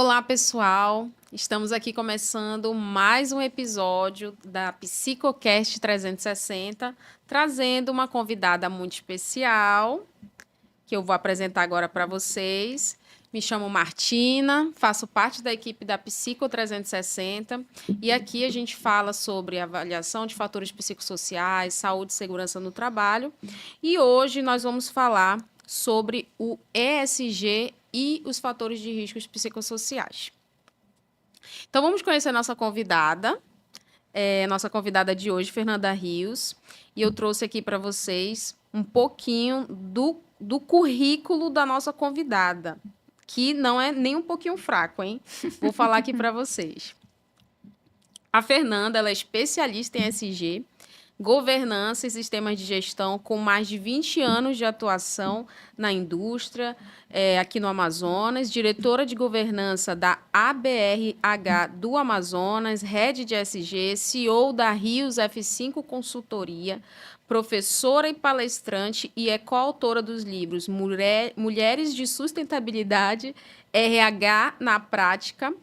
Olá, pessoal! Estamos aqui começando mais um episódio da Psicocast 360, trazendo uma convidada muito especial, que eu vou apresentar agora para vocês. Me chamo Martina, faço parte da equipe da Psico 360 e aqui a gente fala sobre avaliação de fatores psicossociais, saúde e segurança no trabalho. E hoje nós vamos falar sobre o ESG e os fatores de riscos psicossociais. Então, vamos conhecer a nossa convidada. Nossa convidada de hoje, Fernanda Rios. E eu trouxe aqui para vocês um pouquinho do currículo da nossa convidada, que não é nem um pouquinho fraco, hein? Vou falar aqui para vocês. A Fernanda, ela é especialista em ESG, governança e sistemas de gestão, com mais de 20 anos de atuação na indústria, aqui no Amazonas, diretora de governança da ABRH do Amazonas, head de ESG, CEO da Rios F5 Consultoria, professora e palestrante e é coautora dos livros Mulheres de Sustentabilidade, RH na Prática,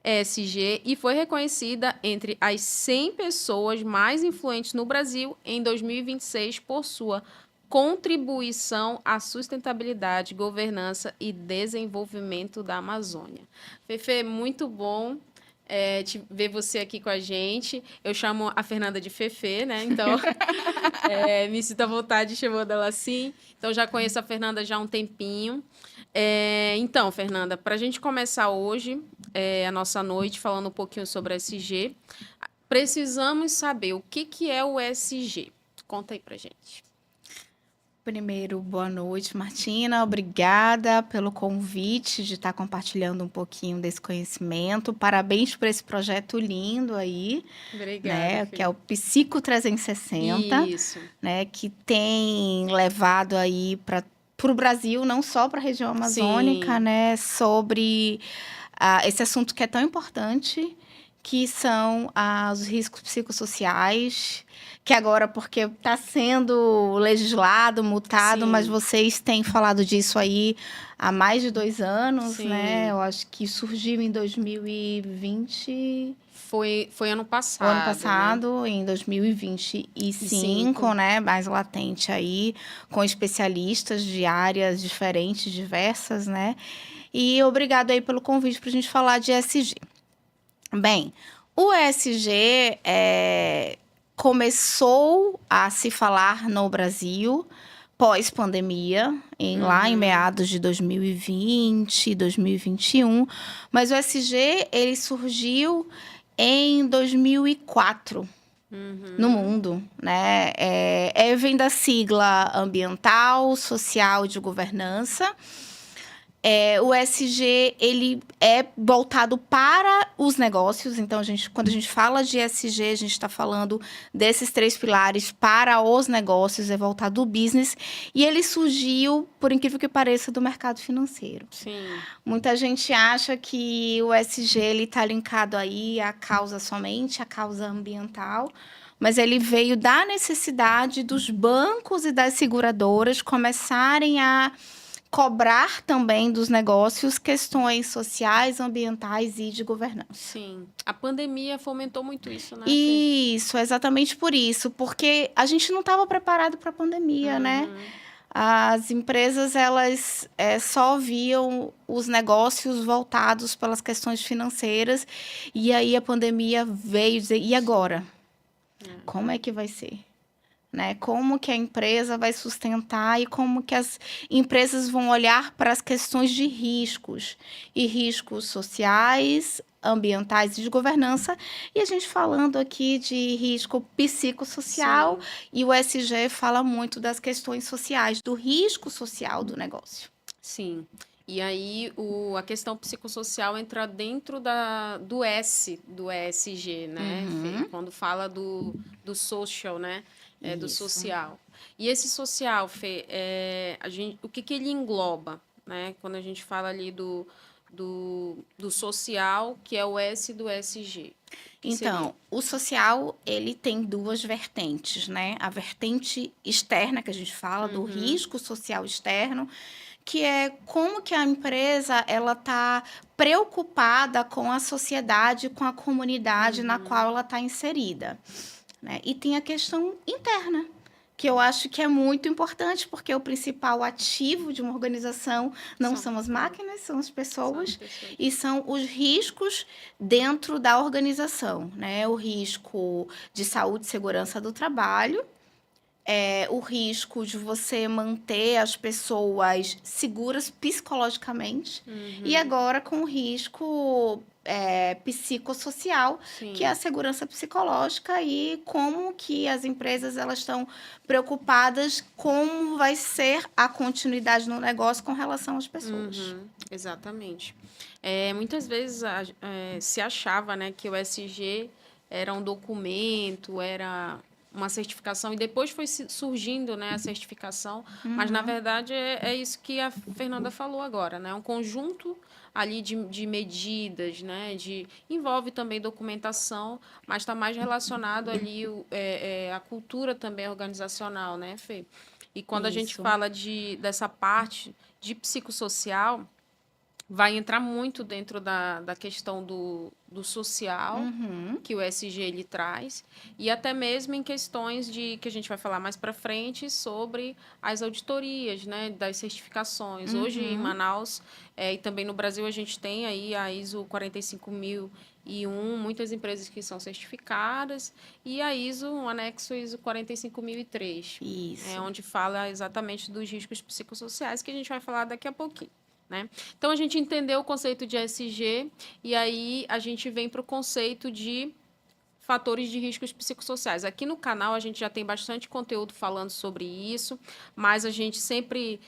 ESG, e foi reconhecida entre as 100 pessoas mais influentes no Brasil em 2026 por sua contribuição à sustentabilidade, governança e desenvolvimento da Amazônia. Fefe, muito bom ver você aqui com a gente. Eu chamo a Fernanda de Fefe, né? Então, me sinto à vontade chamando ela assim. Então, já conheço a Fernanda já há um tempinho. Então, Fernanda, para a gente começar hoje a nossa noite falando um pouquinho sobre o ESG, precisamos saber o que é o ESG. Conta aí para gente. Primeiro, boa noite, Martina. Obrigada pelo convite de estar compartilhando um pouquinho desse conhecimento. Parabéns por esse projeto lindo aí. Obrigada, né? Fê. Que é o Psico 360. Isso. Né? Que tem levado aí para o Brasil, não só para a região amazônica, Sim. né? Sobre esse assunto que é tão importante, que são os riscos psicossociais, que agora, porque está sendo legislado, multado, Sim. mas vocês têm falado disso aí há mais de 2 anos, Sim. né? Eu acho que surgiu em 2020... Foi ano passado. O ano passado, né? Em 2025, né? Mais latente aí, com especialistas de áreas diferentes, diversas, né? E obrigado aí pelo convite para a gente falar de ESG. Bem, o ESG começou a se falar no Brasil pós-pandemia, lá em meados de 2020, 2021. Mas o ESG, ele surgiu em 2004 no mundo, né? Vem da sigla ambiental, social e de governança. O ESG, ele é voltado para os negócios. Então, quando a gente fala de ESG, a gente está falando desses 3 pilares para os negócios, é voltado do business. E ele surgiu, por incrível que pareça, do mercado financeiro. Sim. Muita gente acha que o ESG está linkado aí à causa somente, à causa ambiental. Mas ele veio da necessidade dos bancos e das seguradoras começarem a cobrar também dos negócios questões sociais, ambientais e de governança. Sim. A pandemia fomentou muito isso, né? Isso, exatamente por isso. Porque a gente não estava preparado para a pandemia, né? As empresas, elas só viam os negócios voltados pelas questões financeiras. E aí a pandemia veio dizer, e agora? Como é que vai ser? Né? Como que a empresa vai sustentar e como que as empresas vão olhar para as questões de riscos. E riscos sociais, ambientais e de governança. E a gente falando aqui de risco psicossocial. Sim. E o ESG fala muito das questões sociais, do risco social do negócio. Sim. E aí a questão psicossocial entra dentro do ESG, né, Fê? Quando fala do social, né? Do social. E esse social, Fê, o que ele engloba, né? Quando a gente fala ali do social, que é o S do ESG. Então, o social, ele tem 2 vertentes, né? A vertente externa, que a gente fala, do risco social externo, que é como que a empresa ela está preocupada com a sociedade, com a comunidade na qual ela está inserida, né? E tem a questão interna, que eu acho que é muito importante, porque o principal ativo de uma organização não são as máquinas, são as pessoas, e são os riscos dentro da organização, né? O risco de saúde e segurança do trabalho, o risco de você manter as pessoas seguras psicologicamente, e agora com o risco psicossocial, que é a segurança psicológica, e como que as empresas elas estão preocupadas como vai ser a continuidade no negócio com relação às pessoas. Exatamente. Muitas vezes se achava, né, que o ESG era um documento, era uma certificação, e depois foi surgindo, né, a certificação, mas na verdade é isso que a Fernanda falou agora, né, um conjunto ali de medidas, né, envolve também documentação, mas está mais relacionado ali a cultura também organizacional, né, Fê? E quando a gente fala dessa parte de psicossocial, vai entrar muito dentro da questão do social, que o ESG ele traz, e até mesmo em questões que a gente vai falar mais para frente sobre as auditorias, né, das certificações. Hoje, em Manaus, e também no Brasil, a gente tem aí a ISO 45001, muitas empresas que são certificadas, e a ISO, um anexo ISO 45003. Isso. Onde fala exatamente dos riscos psicossociais, que a gente vai falar daqui a pouquinho. Né? Então, a gente entendeu o conceito de ESG e aí a gente vem para o conceito de fatores de riscos psicossociais. Aqui no canal a gente já tem bastante conteúdo falando sobre isso, mas a gente sempre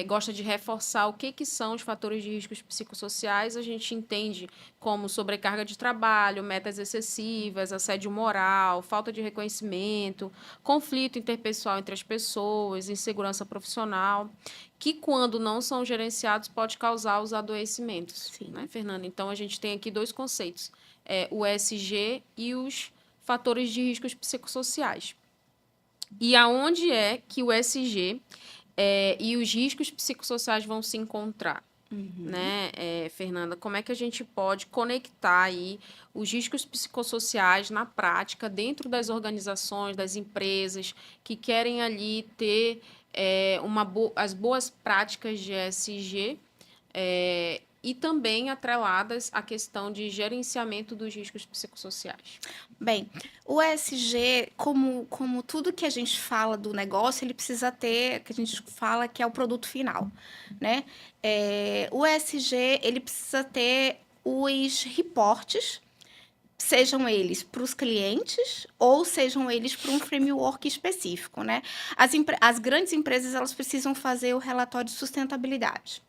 gosta de reforçar o que são os fatores de riscos psicossociais. A gente entende como sobrecarga de trabalho, metas excessivas, assédio moral, falta de reconhecimento, conflito interpessoal entre as pessoas, insegurança profissional, que quando não são gerenciados pode causar os adoecimentos. Sim. Né, Fernanda? Então, a gente tem aqui dois conceitos. O ESG e os fatores de riscos psicossociais. E aonde é que o ESG e os riscos psicossociais vão se encontrar? Né, Fernanda? Como é que a gente pode conectar aí os riscos psicossociais na prática dentro das organizações, das empresas que querem ali ter as boas práticas de ESG e também atreladas à questão de gerenciamento dos riscos psicossociais? Bem, o ESG, como tudo que a gente fala do negócio, ele precisa ter, que a gente fala que é o produto final, né? O ESG, ele precisa ter os reportes, sejam eles para os clientes ou sejam eles para um framework específico, né? As grandes empresas, elas precisam fazer o relatório de sustentabilidade.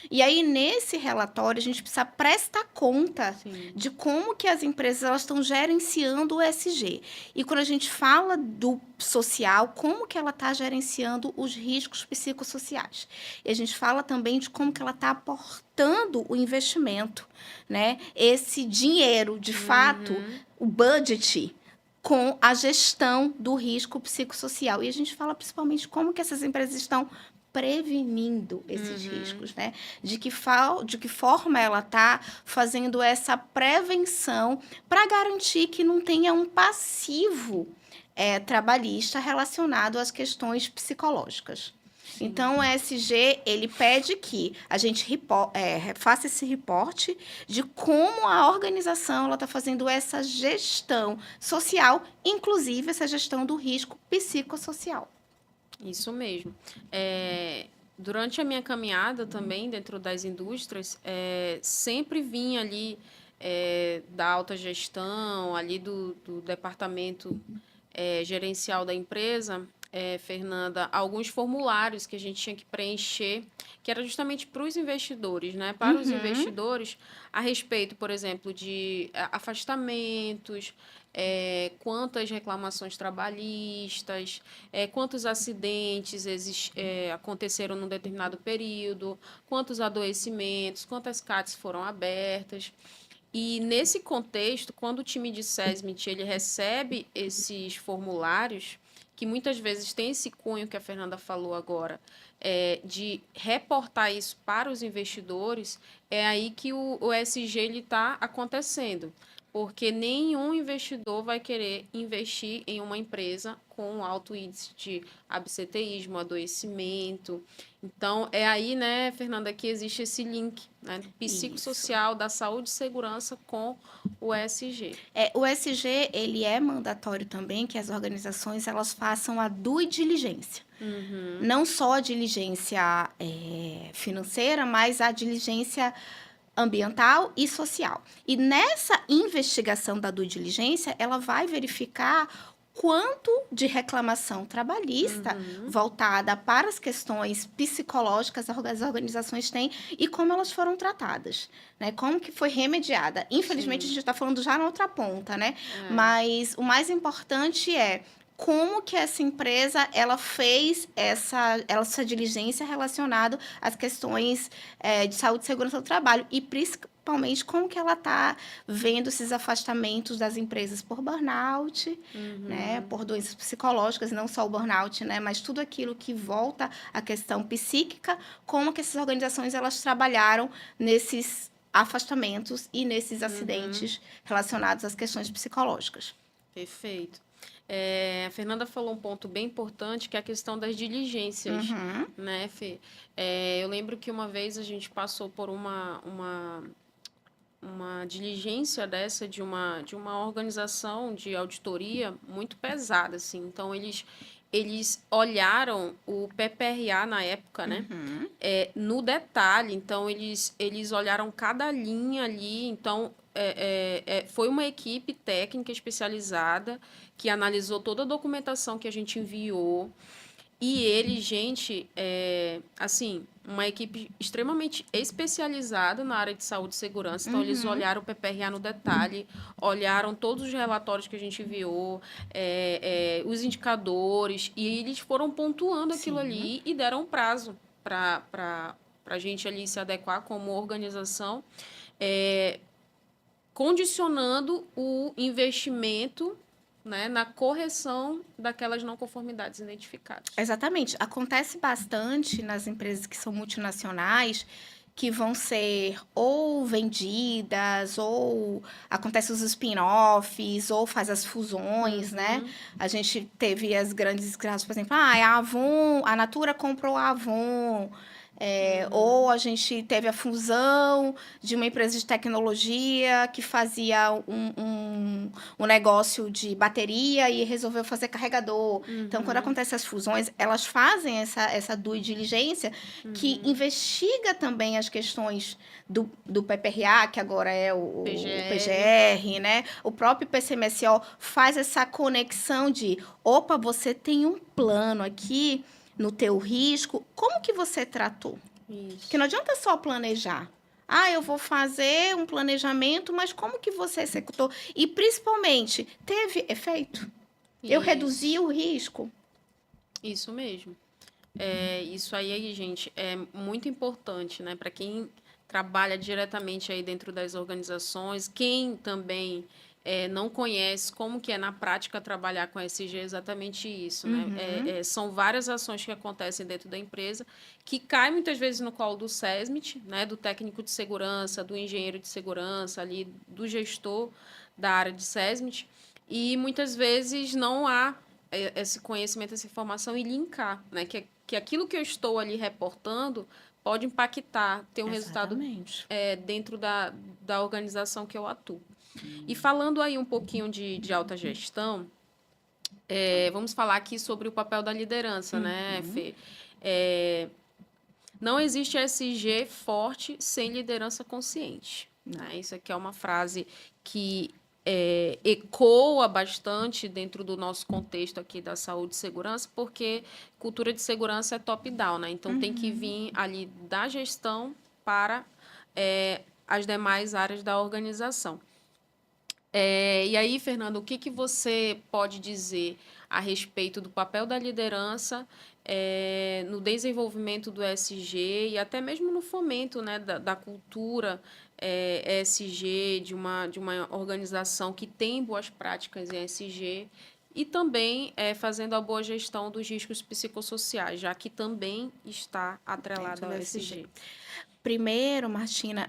E aí, nesse relatório, a gente precisa prestar conta de como que as empresas elas estão gerenciando o ESG. E quando a gente fala do social, como que ela está gerenciando os riscos psicossociais. E a gente fala também de como que ela está aportando o investimento, né? Esse dinheiro, de fato, o budget, com a gestão do risco psicossocial. E a gente fala principalmente como que essas empresas estão prevenindo esses riscos, né? De que forma ela está fazendo essa prevenção para garantir que não tenha um passivo trabalhista relacionado às questões psicológicas. Sim. Então, o ESG, ele pede que a gente faça esse reporte de como a organização está fazendo essa gestão social, inclusive essa gestão do risco psicossocial. Isso mesmo. Durante a minha caminhada também dentro das indústrias, sempre vinha ali da alta gestão, ali do departamento gerencial da empresa, Fernanda, alguns formulários que a gente tinha que preencher, que era justamente para os investidores, né? Para os investidores, a respeito, por exemplo, de afastamentos, quantas reclamações trabalhistas, quantos acidentes aconteceram num determinado período, quantos adoecimentos, quantas CATs foram abertas. E nesse contexto, quando o time de SESMIT ele recebe esses formulários, que muitas vezes tem esse cunho que a Fernanda falou agora, de reportar isso para os investidores, é aí que o ESG está acontecendo. Porque nenhum investidor vai querer investir em uma empresa com alto índice de absenteísmo, adoecimento. Então, é aí, né, Fernanda, que existe esse link, né, Isso. psicossocial da saúde e segurança com o ESG. O SG, ele é mandatório também que as organizações elas façam a due diligência. Uhum, Não só a diligência financeira, mas a diligência ambiental e social. E nessa investigação da due diligência, ela vai verificar quanto de reclamação trabalhista uhum, voltada para as questões psicológicas as organizações têm e como elas foram tratadas, né? Como que foi remediada. Infelizmente, a sim, gente está falando já na outra ponta, né? é, Mas o mais importante é como que essa empresa ela fez essa diligência relacionada às questões de saúde e segurança do trabalho e principalmente como que ela está vendo esses afastamentos das empresas por burnout, né, uhum, por doenças psicológicas, não só o burnout, né, mas tudo aquilo que volta à questão psíquica, como que essas organizações elas trabalharam nesses afastamentos e nesses uhum, acidentes relacionados às questões psicológicas. perfeito. A Fernanda falou um ponto bem importante, que é a questão das diligências, Uhum, né, Fê? Eu lembro que uma vez a gente passou por uma diligência dessa de uma organização de auditoria muito pesada, assim. Então, eles olharam o PPRA na época, né? uhum, No detalhe. Então, eles olharam cada linha ali. Então, foi uma equipe técnica especializada que analisou toda a documentação que a gente enviou. E ele, gente, assim, uma equipe extremamente especializada na área de saúde e segurança. Então, eles uhum. olharam o PPRA no detalhe, olharam todos os relatórios que a gente enviou, os indicadores, e eles foram pontuando aquilo Sim, ali e deram um prazo para a gente ali se adequar como organização, é, condicionando o investimento, né, na correção daquelas não conformidades identificadas. exatamente. Acontece bastante nas empresas que são multinacionais, que vão ser ou vendidas, ou acontece os spin-offs, ou faz as fusões, né? Uhum, A gente teve as grandes casos, por exemplo, a Avon, a Natura comprou a Avon. Ou uhum, a gente teve a fusão de uma empresa de tecnologia que fazia um negócio de bateria e resolveu fazer carregador. Então, quando uhum, acontecem as fusões, elas fazem essa due diligência que uhum. investiga também as questões do PPRA, que agora é o PGR. PGR, né? O próprio PCMSO faz essa conexão de, opa, você tem um plano aqui no teu risco, como que você tratou? Porque não Isso. adianta só planejar. Ah, eu vou fazer um planejamento, mas como que você executou? E principalmente, teve efeito? Eu reduzi Isso. o risco? Isso mesmo. Isso aí, gente, é muito importante, né? Para quem trabalha diretamente aí dentro das organizações, quem também não conhece como que é na prática trabalhar com SG, é exatamente isso, né? Uhum, São várias ações que acontecem dentro da empresa que caem muitas vezes no colo do SESMIT, né? Do técnico de segurança, do engenheiro de segurança ali, do gestor da área de SESMIT, e muitas vezes não há esse conhecimento, essa informação e linkar, né? Que aquilo que eu estou ali reportando pode impactar, ter um resultado exatamente. dentro da organização que eu atuo. E falando aí um pouquinho de alta gestão, vamos falar aqui sobre o papel da liderança, né, Uhum, Fê? É, não existe SG forte sem liderança consciente. não. Né? Isso aqui é uma frase que ecoa bastante dentro do nosso contexto aqui da saúde e segurança, porque cultura de segurança é top-down, né? Então tem que Uhum. vir ali da gestão para as demais áreas da organização. E aí, Fernando, o que que você pode dizer a respeito do papel da liderança no desenvolvimento do ESG e até mesmo no fomento, né, da cultura ESG, de uma organização que tem boas práticas em ESG e também fazendo a boa gestão dos riscos psicossociais, já que também está atrelado ao ESG. Primeiro, Martina,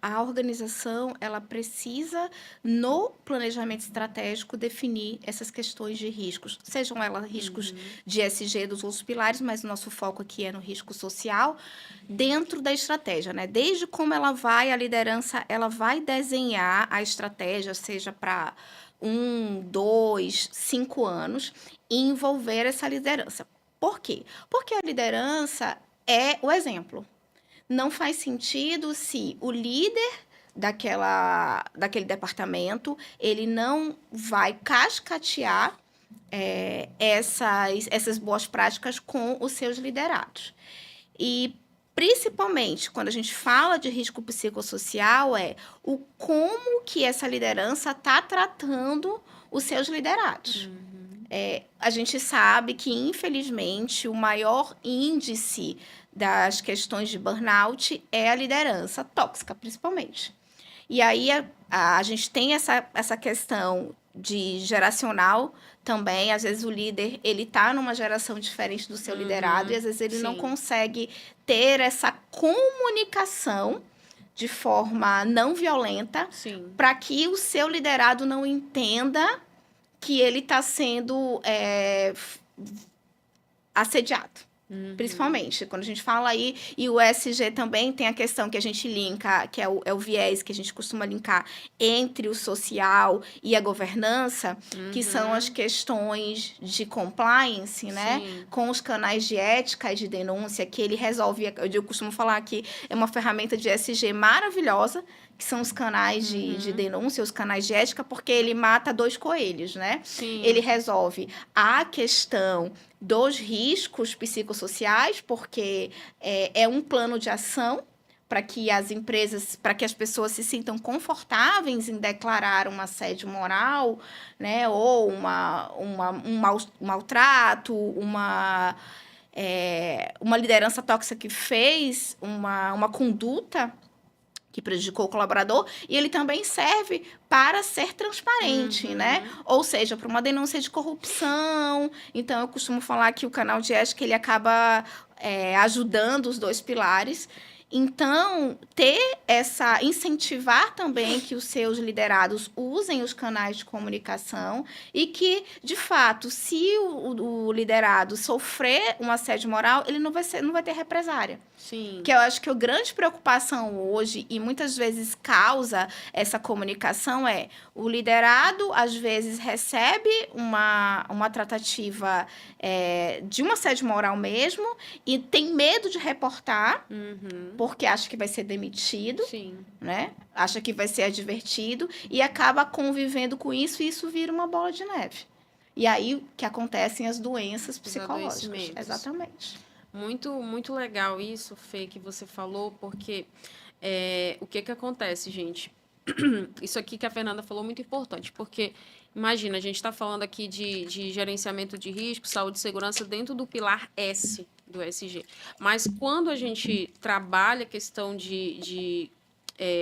a organização ela precisa, no planejamento estratégico, definir essas questões de riscos. Sejam elas riscos de ESG dos outros pilares, mas o nosso foco aqui é no risco social, dentro da estratégia, né? Desde como a liderança, ela vai desenhar a estratégia, seja para 1, 2, 5 anos, e envolver essa liderança. Por quê? Porque a liderança é o exemplo. Não faz sentido se o líder daquele departamento ele não vai cascatear essas boas práticas com os seus liderados. E, principalmente, quando a gente fala de risco psicossocial, o como que essa liderança está tratando os seus liderados. A gente sabe que, infelizmente, o maior índice das questões de burnout é a liderança tóxica, principalmente. E aí a gente tem essa questão de geracional também. Às vezes o líder ele está numa geração diferente do seu liderado e às vezes ele não consegue ter essa comunicação de forma não violenta para que o seu liderado não entenda que ele está sendo assediado. Principalmente, quando a gente fala aí, e o ESG também tem a questão que a gente linka, que é o viés que a gente costuma linkar entre o social e a governança, que são as questões de compliance, né? Com os canais de ética e de denúncia, que ele resolve, eu costumo falar que é uma ferramenta de ESG maravilhosa, que são os canais de denúncia, os canais de ética, porque ele mata 2 coelhos, né? Ele resolve a questão dos riscos psicossociais, porque é um plano de ação para que as empresas, para que as pessoas se sintam confortáveis em declarar um assédio moral, né? Ou um maltrato, uma liderança tóxica que fez uma conduta que prejudicou o colaborador, e ele também serve para ser transparente, né? Ou seja, para uma denúncia de corrupção. Então, eu costumo falar que o canal de ética, ele acaba ajudando os 2 pilares. Então, incentivar também que os seus liderados usem os canais de comunicação e que, de fato, se o liderado sofrer um assédio moral, ele não vai ter represária. Que eu acho que a grande preocupação hoje, e muitas vezes causa essa comunicação, o liderado, às vezes, recebe uma tratativa de um assédio moral mesmo e tem medo de reportar, porque acha que vai ser demitido, né? Acha que vai ser advertido e acaba convivendo com isso e isso vira uma bola de neve. E aí que acontecem as doenças psicológicas. Exatamente. Muito, muito legal isso, Fê, que você falou, porque o que acontece, gente? Isso aqui que a Fernanda falou é muito importante, porque, imagina, a gente está falando aqui de gerenciamento de risco, saúde e segurança dentro do pilar S do ESG. Mas quando a gente trabalha a questão de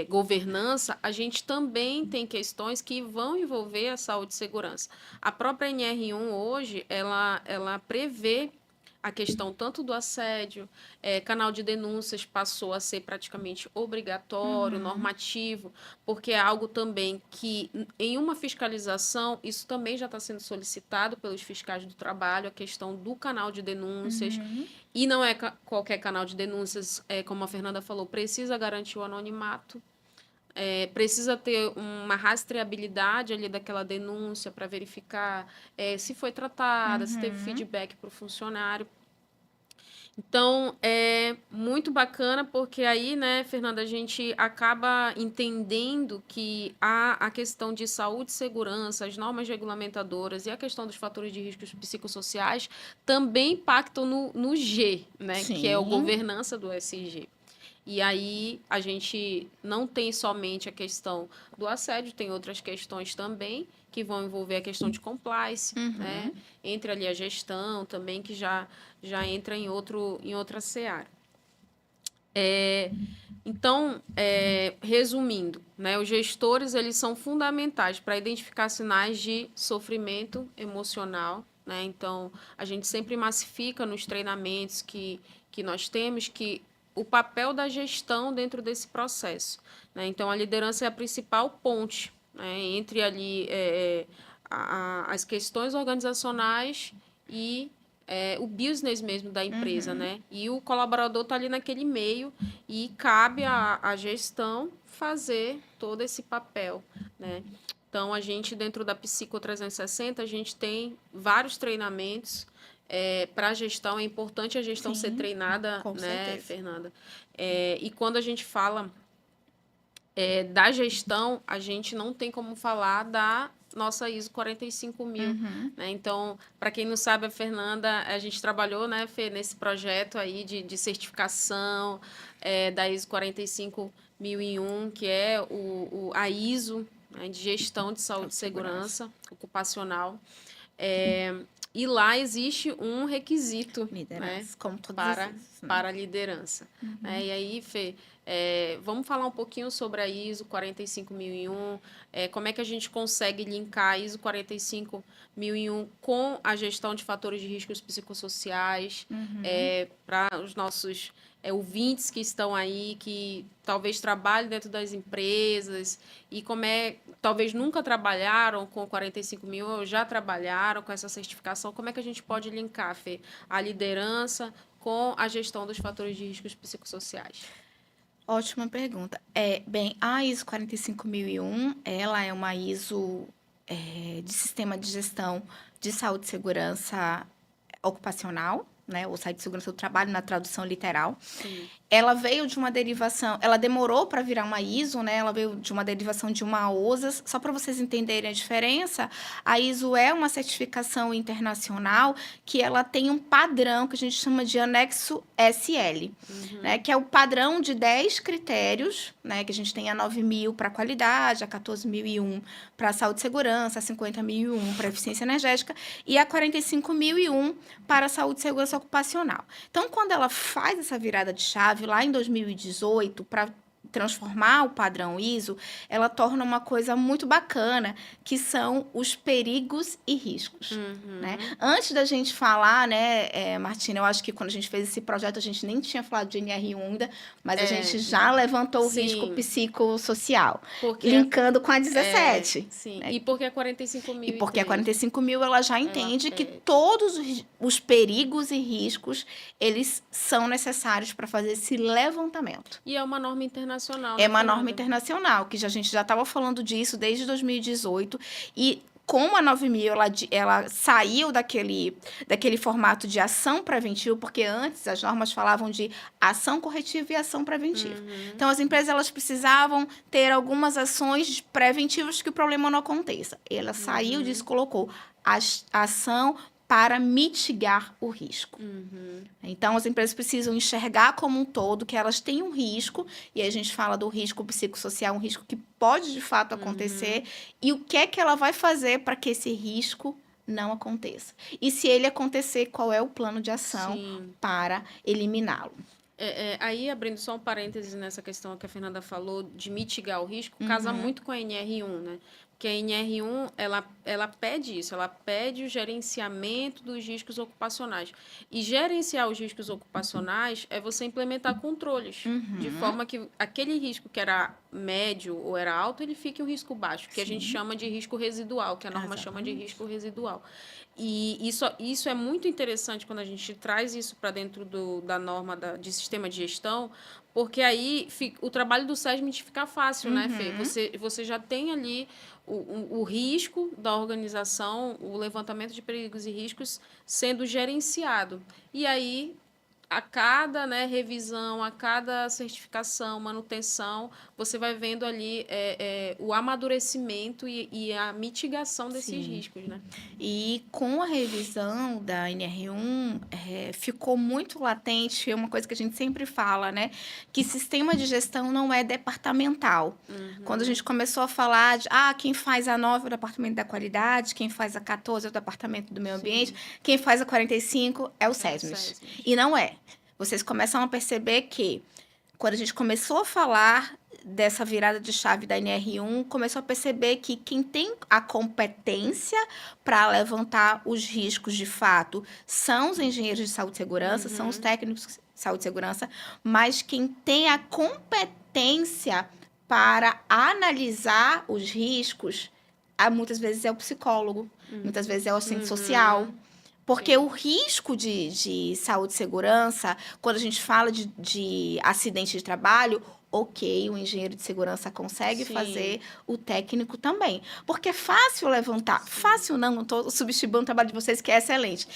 governança, a gente também tem questões que vão envolver a saúde e segurança. A própria NR1 hoje, ela prevê a questão tanto do assédio, canal de denúncias passou a ser praticamente obrigatório, normativo, porque é algo também que, em uma fiscalização, isso também já está sendo solicitado pelos fiscais do trabalho, a questão do canal de denúncias, e não é qualquer canal de denúncias, como a Fernanda falou, precisa garantir o anonimato, precisa ter uma rastreabilidade ali daquela denúncia para verificar se foi tratada, se teve feedback para o funcionário. Então, é muito bacana porque aí, né, Fernanda, a gente acaba entendendo que a questão de saúde e segurança, as normas regulamentadoras e a questão dos fatores de riscos psicossociais também impactam no G, né, que é a governança do ESG. E aí a gente não tem somente a questão do assédio, tem outras questões também que vão envolver a questão de compliance, né? Entre ali a gestão também, que já entra em outra seara. Então, resumindo, né, os gestores eles são fundamentais para identificar sinais de sofrimento emocional, né? Então, a gente sempre massifica nos treinamentos que nós temos que o papel da gestão dentro desse processo, né? Então, a liderança é a principal ponte, né, entre ali as questões organizacionais e o business mesmo da empresa, Uhum. né? E o colaborador está ali naquele meio e cabe à gestão fazer todo esse papel, né? Então, a gente, dentro da Psico 360, a gente tem vários treinamentos para a gestão. É importante a gestão ser Sim, treinada, com né, certeza. Fernanda? E quando a gente fala da gestão, a gente não tem como falar da nossa ISO 45000, Uhum. né? Então, para quem não sabe, a Fernanda, a gente trabalhou, né, Fê, nesse projeto aí de certificação da ISO 45001, que é a ISO, né, de gestão de saúde e Segurança. segurança ocupacional. É, e lá existe um requisito, né, Liderança, como todas as para, vezes, né? para a liderança. Uhum. E aí, Fê, vamos falar um pouquinho sobre a ISO 45001, como é que a gente consegue linkar a ISO 45001 com a gestão de fatores de riscos psicossociais, Uhum. para os nossos ouvintes que estão aí, que talvez trabalhem dentro das empresas, e talvez nunca trabalharam com 45.000, ou já trabalharam com essa certificação, como é que a gente pode linkar, Fê, a liderança com a gestão dos fatores de riscos psicossociais? Ótima pergunta. Bem, a ISO 45001, ela é uma ISO de sistema de gestão de saúde e segurança ocupacional, né? Ou saúde e segurança do trabalho na tradução literal. Sim. Ela veio de uma derivação, ela demorou para virar uma ISO, né? Ela veio de uma derivação de uma OSAS. Só para vocês entenderem a diferença, a ISO é uma certificação internacional que ela tem um padrão que a gente chama de anexo SL, né? Que é o padrão de 10 critérios, né? Que a gente tem a 9.000 para qualidade, a 14.001 para saúde e segurança, a 50.001 para eficiência energética e a 45.001 para saúde e segurança ocupacional. Então, quando ela faz essa virada de chave lá em 2018 para transformar o padrão ISO, ela torna uma coisa muito bacana, que são os perigos e riscos. Né? Antes da gente falar, né, Martina, eu acho que quando a gente fez esse projeto, a gente nem tinha falado de NR1 ainda, mas a gente já levantou o risco Sim, psicossocial, porque linkando com a 17. sim. Né? E porque a 45 E mil e porque a 3 45.000 ela já ela entende que pede. todos os perigos e riscos, eles são necessários para fazer esse levantamento. E é uma norma internacional, É né, uma norma Fernanda? internacional, que a gente já estava falando disso desde 2018, e como a 9.000 ela saiu daquele formato de ação preventiva, porque antes as normas falavam de ação corretiva e ação preventiva. Então, as empresas elas precisavam ter algumas ações preventivas que o problema não aconteça. Ela saiu disso, colocou a ação para mitigar o risco. Então, as empresas precisam enxergar como um todo que elas têm um risco, e aí a gente fala do risco psicossocial, um risco que pode de fato acontecer, e o que é que ela vai fazer para que esse risco não aconteça. E se ele acontecer, qual é o plano de ação Sim. para eliminá-lo? Aí, abrindo só um parênteses nessa questão que a Fernanda falou de mitigar o risco, casa muito com a NR1, né? Porque a NR1, ela pede isso, ela pede o gerenciamento dos riscos ocupacionais. E gerenciar os riscos ocupacionais é você implementar controles, de forma que aquele risco que era médio ou era alto, ele fique um risco baixo, que a gente chama de risco residual, que a norma chama de risco residual. E isso é muito interessante quando a gente traz isso para dentro da norma de sistema de gestão, porque aí o trabalho do SESMIT fica fácil, né, Fê? Você já tem ali o risco da organização, o levantamento de perigos e riscos sendo gerenciado. E aí, a cada, né, revisão, a cada certificação, manutenção, você vai vendo ali o amadurecimento e a mitigação desses riscos, né? E com a revisão da NR1, ficou muito latente, é uma coisa que a gente sempre fala, né? Que sistema de gestão não é departamental. Quando a gente começou a falar de, quem faz a 9 é o departamento da qualidade, quem faz a 14 é o departamento do meio ambiente, quem faz a 45 é o SESMIT. E não é. Vocês começam a perceber que quando a gente começou a falar dessa virada de chave da NR1, começou a perceber que quem tem a competência para levantar os riscos de fato são os engenheiros de saúde e segurança, são os técnicos de saúde e segurança, mas quem tem a competência para analisar os riscos, muitas vezes é o psicólogo, muitas vezes é o assistente social. Porque o risco de saúde e segurança, quando a gente fala de acidente de trabalho, ok, o engenheiro de segurança consegue fazer, o técnico também. Porque é fácil levantar. Fácil não estou subestimando o trabalho de vocês, que é excelente.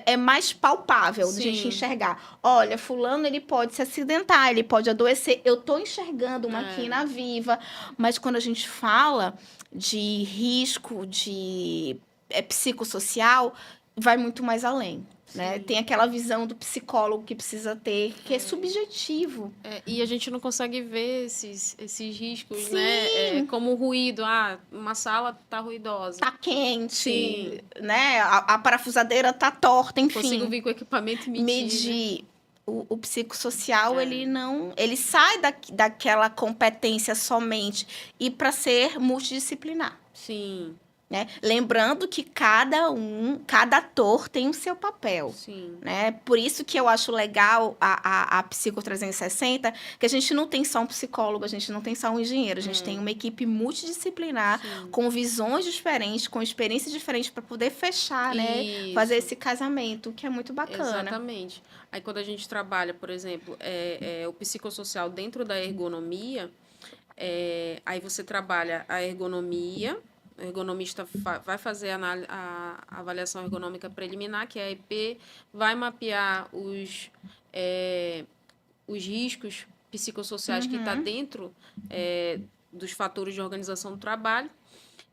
É mais palpável de a gente enxergar. Olha, fulano, ele pode se acidentar, ele pode adoecer. Eu estou enxergando uma quina viva. Mas quando a gente fala de risco psicossocial, vai muito mais além, né? Tem aquela visão do psicólogo que precisa ter, que é subjetivo. E a gente não consegue ver esses riscos, né? Como ruído. Uma sala tá ruidosa. Tá quente, né? A parafusadeira tá torta, enfim. Consigo vir com o equipamento e medir. O psicossocial, ele sai daquela competência somente e para ser multidisciplinar. Sim. Né? Lembrando que cada ator tem o seu papel. Né? Por isso que eu acho legal a Psico 360, que a gente não tem só um psicólogo, a gente não tem só um engenheiro, a gente tem uma equipe multidisciplinar, com visões diferentes, com experiências diferentes, para poder fechar, né? Fazer esse casamento, que é muito bacana. Exatamente. Aí, quando a gente trabalha, por exemplo, o psicossocial dentro da ergonomia, aí você trabalha a ergonomia. O ergonomista vai fazer a avaliação ergonômica preliminar, que é a EP, vai mapear os riscos psicossociais que estão dentro dos fatores de organização do trabalho.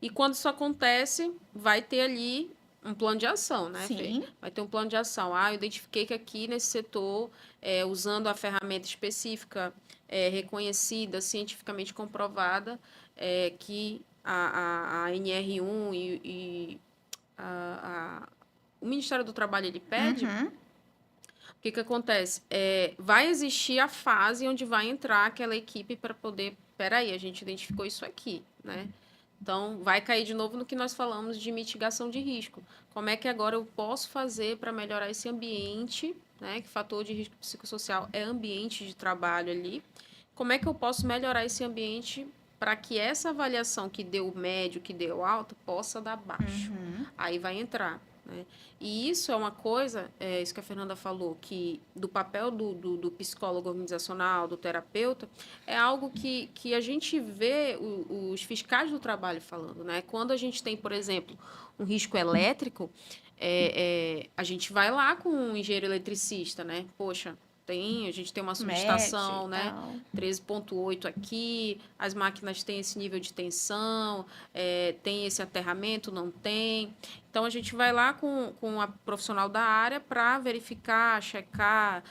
E quando isso acontece, vai ter ali um plano de ação, né, Fê? Vai ter um plano de ação. Eu identifiquei que aqui nesse setor, usando a ferramenta específica, reconhecida, cientificamente comprovada, que a NR1 e o Ministério do Trabalho, ele pede, o que acontece? Vai existir a fase onde vai entrar aquela equipe para poder... Peraí, a gente identificou isso aqui, né? Então, vai cair de novo no que nós falamos de mitigação de risco. Como é que agora eu posso fazer para melhorar esse ambiente, né? Que fator de risco psicossocial é ambiente de trabalho ali. Como é que eu posso melhorar esse ambiente para que essa avaliação que deu médio, que deu alto, possa dar baixo? Aí vai entrar, né? E isso é uma coisa, isso que a Fernanda falou, que do papel do psicólogo organizacional, do terapeuta, é algo que a gente vê os fiscais do trabalho falando, né? Quando a gente tem, por exemplo, um risco elétrico, a gente vai lá com um engenheiro eletricista, né? Poxa, a gente tem uma subestação, né? 13,8 aqui, as máquinas têm esse nível de tensão, tem esse aterramento, não tem. Então, a gente vai lá com a profissional da área para verificar, checar,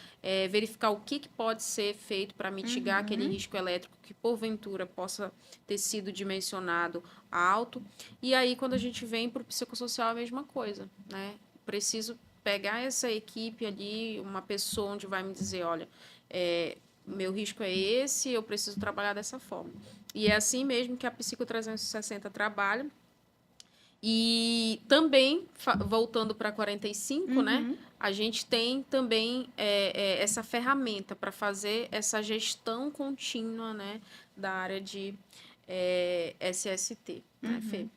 verificar o que pode ser feito para mitigar aquele risco elétrico que, porventura, possa ter sido dimensionado alto. E aí, quando a gente vem para o psicossocial, é a mesma coisa, né? Preciso pegar essa equipe ali, uma pessoa onde vai me dizer, olha, meu risco é esse, eu preciso trabalhar dessa forma. E é assim mesmo que a Psico 360 trabalha. E também, voltando para 45, né, a gente tem também essa ferramenta para fazer essa gestão contínua, né, da área de SST, né, Fê?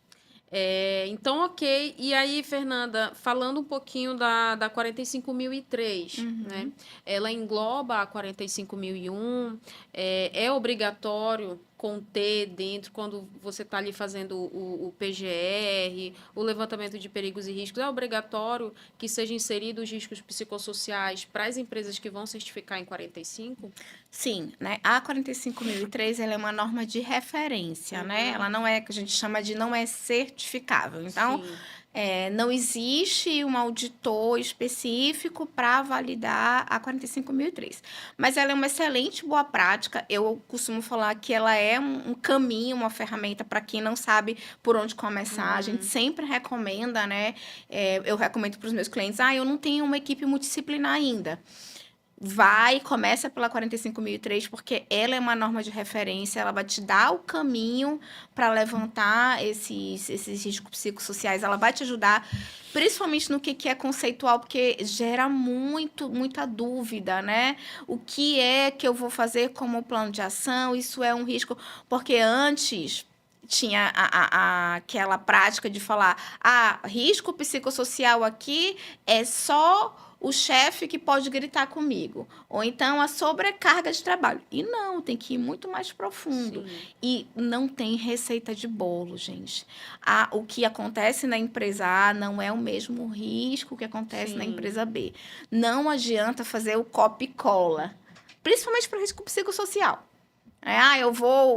Então, ok. E aí, Fernanda, falando um pouquinho da 45.003, né? Ela engloba a 45.001, é obrigatório conter dentro, quando você está ali fazendo o PGR, o levantamento de perigos e riscos, é obrigatório que sejam inseridos os riscos psicossociais para as empresas que vão certificar em 45? Sim, né? A 45.003, ela é uma norma de referência, né? Ela não é, que a gente chama de não é certificável. Então, não existe um auditor específico para validar a 45.003. Mas ela é uma excelente boa prática. Eu costumo falar que ela é um caminho, uma ferramenta para quem não sabe por onde começar. A gente sempre recomenda, né? Eu recomendo para os meus clientes, eu não tenho uma equipe multidisciplinar ainda. Começa pela 45.003, porque ela é uma norma de referência, ela vai te dar o caminho para levantar esses riscos psicossociais, ela vai te ajudar, principalmente no que é conceitual, porque gera muita dúvida, né? O que é que eu vou fazer como plano de ação? Isso é um risco, porque antes tinha aquela prática de falar, risco psicossocial aqui é só o chefe que pode gritar comigo. Ou então a sobrecarga de trabalho. E não, tem que ir muito mais profundo. Sim. E não tem receita de bolo, gente. O que acontece na empresa A não é o mesmo risco que acontece na empresa B. Não adianta fazer o copia e cola. Principalmente para risco psicossocial.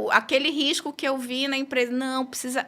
Aquele risco que eu vi na empresa. Não, precisa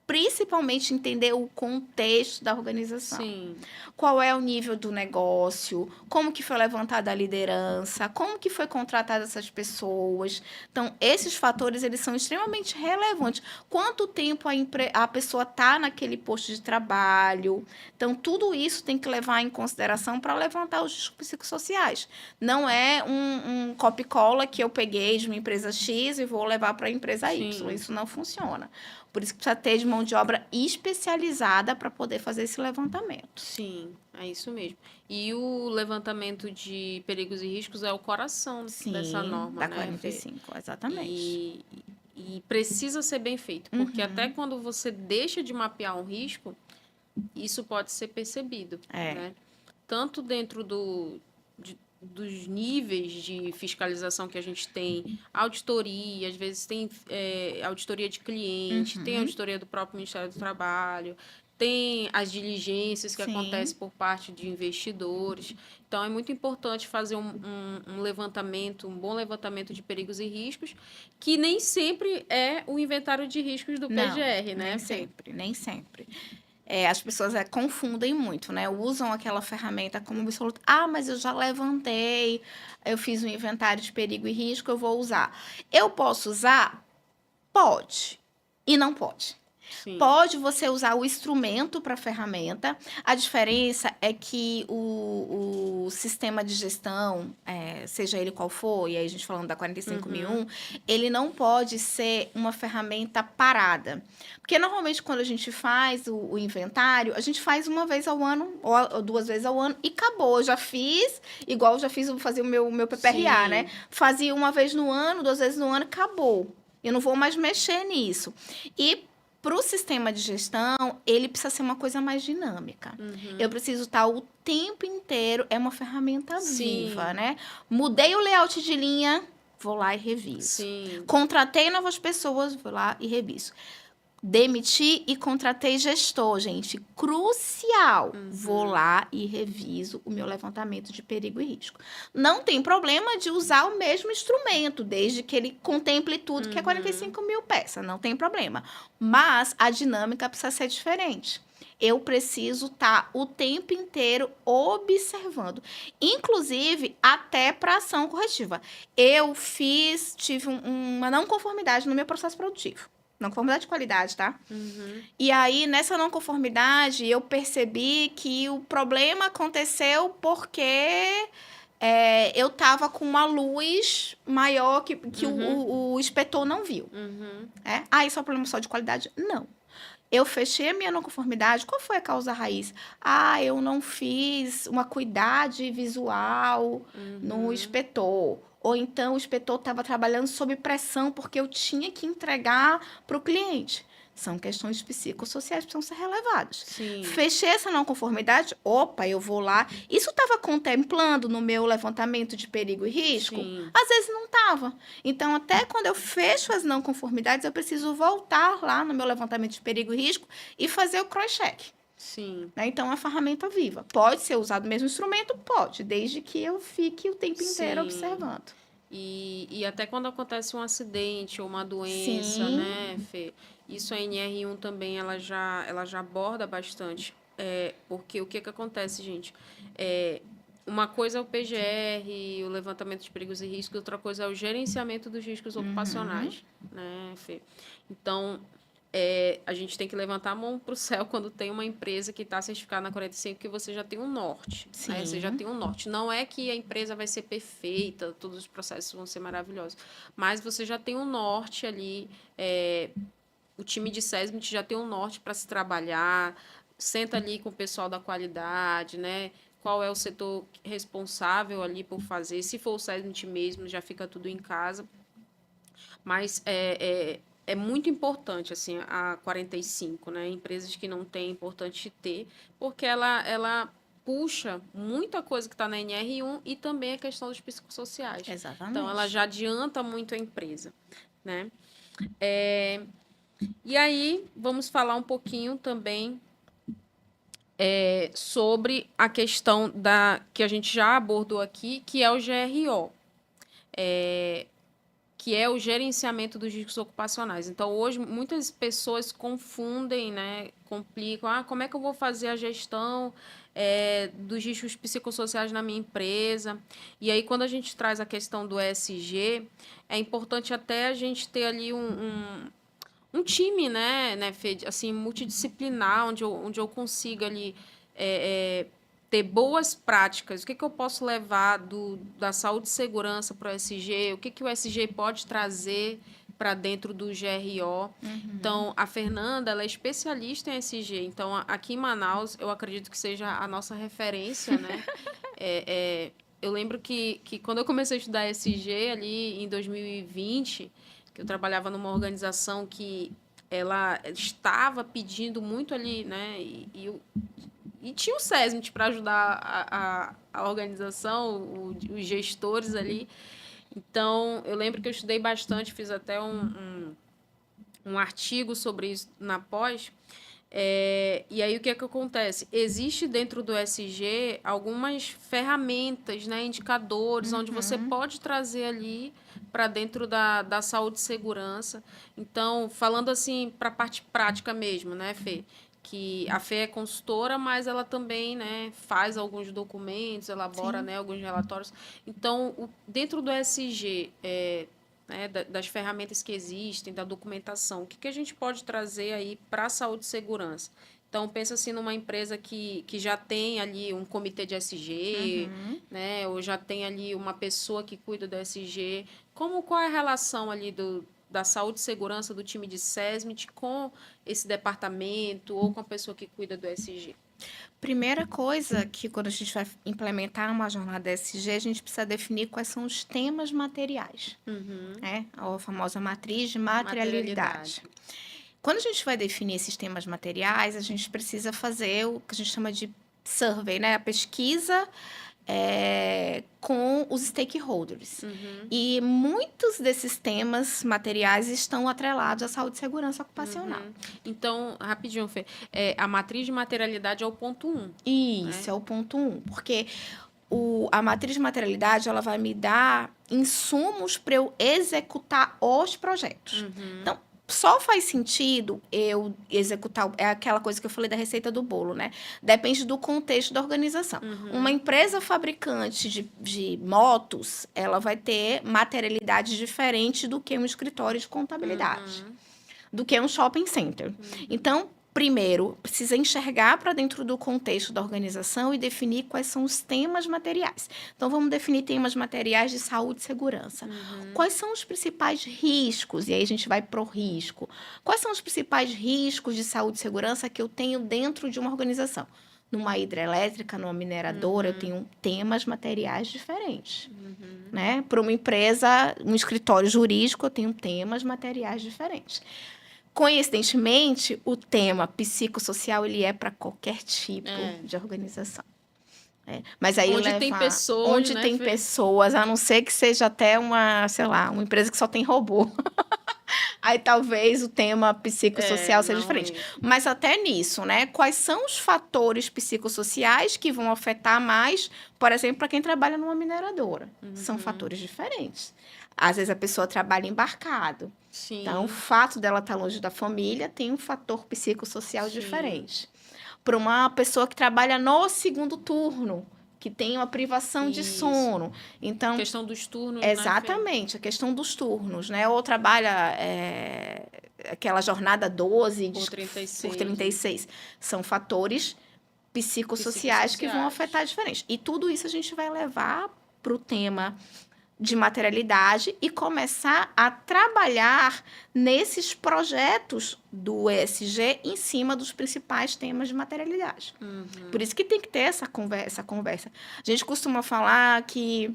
principalmente entender o contexto da organização. Sim. Qual é o nível do negócio, como que foi levantada a liderança, como que foi contratada essas pessoas. Então, esses fatores, eles são extremamente relevantes. Quanto tempo a pessoa está naquele posto de trabalho. Então, tudo isso tem que levar em consideração para levantar os riscos psicossociais. Não é um copia-cola que eu peguei de uma empresa X e vou levar para a empresa Y. Sim. Isso não funciona. Por isso que precisa ter de mão de obra especializada para poder fazer esse levantamento. Sim, é isso mesmo. E o levantamento de perigos e riscos é o coração dessa norma, da né, 45, exatamente. E precisa ser bem feito, porque até quando você deixa de mapear um risco, isso pode ser percebido, né? Tanto dentro dos níveis de fiscalização que a gente tem, auditoria, às vezes tem auditoria de cliente, tem auditoria do próprio Ministério do Trabalho, tem as diligências que acontecem por parte de investidores. Então, é muito importante fazer um levantamento, um bom levantamento de perigos e riscos, que nem sempre é o inventário de riscos do PGR, né? Nem sempre. As pessoas confundem muito, né? Usam aquela ferramenta como absoluta. Mas eu já levantei, eu fiz um inventário de perigo e risco, eu vou usar. Eu posso usar? Pode. E não pode. Sim. Pode você usar o instrumento para a ferramenta. A diferença é que o sistema de gestão, seja ele qual for, e aí a gente falando da 45.001, ele não pode ser uma ferramenta parada. Porque normalmente quando a gente faz o inventário, a gente faz uma vez ao ano, ou 2 vezes ao ano, e acabou. Eu já fiz, igual eu já fiz, vou fazer o meu PPRA, Sim. né? Fazia uma vez no ano, 2 vezes no ano, acabou. Eu não vou mais mexer nisso. E para o sistema de gestão, ele precisa ser uma coisa mais dinâmica. Eu preciso estar o tempo inteiro, é uma ferramenta viva, né? Mudei o layout de linha, vou lá e reviso. Sim. Contratei novas pessoas, vou lá e reviso. Demiti e contratei gestor, gente. Crucial. Vou lá e reviso o meu levantamento de perigo e risco. Não tem problema de usar o mesmo instrumento, desde que ele contemple tudo que é 45.000 peças. Não tem problema. Mas a dinâmica precisa ser diferente. Eu preciso estar o tempo inteiro observando. Inclusive, até para ação corretiva. Tive uma não conformidade no meu processo produtivo. Não conformidade de qualidade, tá? E aí, nessa não conformidade, eu percebi que o problema aconteceu porque eu tava com uma luz maior que o inspetor não viu. Isso é um problema só de qualidade? Não. Eu fechei a minha não conformidade. Qual foi a causa raiz? Eu não fiz uma cuidade visual no inspetor. Ou então o inspetor estava trabalhando sob pressão porque eu tinha que entregar para o cliente. São questões psicossociais que precisam ser relevadas. Sim. Fechei essa não conformidade, eu vou lá. Isso estava contemplando no meu levantamento de perigo e risco? Sim. Às vezes não estava. Então, até quando eu fecho as não conformidades, eu preciso voltar lá no meu levantamento de perigo e risco e fazer o cross-check. Sim. Então, é uma ferramenta viva. Pode ser usado o mesmo instrumento? Pode, desde que eu fique o tempo inteiro observando. E até quando acontece um acidente ou uma doença, né, Fê? Isso a NR1 também, ela já aborda bastante. Porque o que acontece, gente? Uma coisa é o PGR, o levantamento de perigos e riscos, outra coisa é o gerenciamento dos riscos ocupacionais, né, Fê? Então, a gente tem que levantar a mão para o céu quando tem uma empresa que está certificada na 45, porque você já tem um norte. Né? Você já tem um norte. Não é que a empresa vai ser perfeita, todos os processos vão ser maravilhosos, mas você já tem um norte ali. O time de SESMIT já tem um norte para se trabalhar, senta ali com o pessoal da qualidade, né? Qual é o setor responsável ali por fazer. Se for o SESMIT mesmo, já fica tudo em casa. Mas é muito importante, assim, a 45, né? Empresas que não têm, é importante ter, porque ela puxa muita coisa que está na NR1 e também a questão dos psicossociais. Exatamente. Então, ela já adianta muito a empresa, né? E aí, vamos falar um pouquinho também sobre a questão que a gente já abordou aqui, que é o GRO. Que é o gerenciamento dos riscos ocupacionais. Então, hoje, muitas pessoas confundem, né, complicam. Como é que eu vou fazer a gestão dos riscos psicossociais na minha empresa? E aí, quando a gente traz a questão do ESG, é importante até a gente ter ali um time, né, Fê, assim, multidisciplinar, onde eu consiga ali ter boas práticas. O que eu posso levar da saúde e segurança para o ESG? O que o ESG pode trazer para dentro do GRO? Então, a Fernanda, ela é especialista em ESG. Então, aqui em Manaus, eu acredito que seja a nossa referência, né? Eu lembro que quando eu comecei a estudar ESG ali em 2020, que eu trabalhava numa organização que ela estava pedindo muito ali, né? E tinha o SESMIT para ajudar a organização, os gestores ali. Então, eu lembro que eu estudei bastante, fiz até um artigo sobre isso na pós. E aí, o que é que acontece? Existe dentro do ESG algumas ferramentas, né, indicadores, onde você pode trazer ali para dentro da saúde e segurança. Então, falando assim para a parte prática mesmo, né, Fê? Que a Fê é consultora, mas ela também, né, faz alguns documentos, elabora, né, alguns relatórios. Então, dentro do ESG, né, das ferramentas que existem, da documentação, o que a gente pode trazer aí para a saúde e segurança? Então, pensa assim numa empresa que já tem ali um comitê de ESG, né, ou já tem ali uma pessoa que cuida do ESG. Qual é a relação ali da saúde e segurança do time de SESMIT com esse departamento ou com a pessoa que cuida do ESG? Primeira coisa que quando a gente vai implementar uma jornada ESG, a gente precisa definir quais são os temas materiais, né? A famosa matriz de materialidade. Quando a gente vai definir esses temas materiais, a gente precisa fazer o que a gente chama de survey, né? A pesquisa com os stakeholders. E muitos desses temas materiais estão atrelados à saúde e segurança ocupacional. Então, rapidinho, Fê, a matriz de materialidade é o ponto 1. Isso, é o ponto 1. Porque a matriz de materialidade ela vai me dar insumos para eu executar os projetos. Então, só faz sentido eu executar, é aquela coisa que eu falei da receita do bolo, né? Depende do contexto da organização. Uma empresa fabricante de motos, ela vai ter materialidade diferente do que um escritório de contabilidade, do que um shopping center. Então, primeiro, precisa enxergar para dentro do contexto da organização e definir quais são os temas materiais. Então, vamos definir temas materiais de saúde e segurança. Quais são os principais riscos? E aí a gente vai para o risco. Quais são os principais riscos de saúde e segurança que eu tenho dentro de uma organização? Numa hidrelétrica, numa mineradora, eu tenho temas materiais diferentes. Né? Para uma empresa, um escritório jurídico, eu tenho temas materiais diferentes. Coincidentemente, o tema psicossocial ele é para qualquer tipo de organização. Mas aí onde tem pessoas, onde né, tem pessoas, a não ser que seja até uma, sei lá, uma empresa que só tem robô. Aí talvez o tema psicossocial seja diferente. Mas até nisso, né? Quais são os fatores psicossociais que vão afetar mais, por exemplo, para quem trabalha numa mineradora? São fatores diferentes. Às vezes a pessoa trabalha embarcado. Sim. Então, o fato dela estar longe da família tem um fator psicossocial diferente. Para uma pessoa que trabalha no segundo turno, que tem uma privação de sono. Então, a questão dos turnos, exatamente, né, a questão dos turnos, né? Ou trabalha aquela jornada 12 Por 36. por 36. São fatores psicossociais que vão afetar diferente. E tudo isso a gente vai levar para o tema de materialidade e começar a trabalhar nesses projetos do ESG em cima dos principais temas de materialidade. Por isso que tem que ter essa conversa. A gente costuma falar que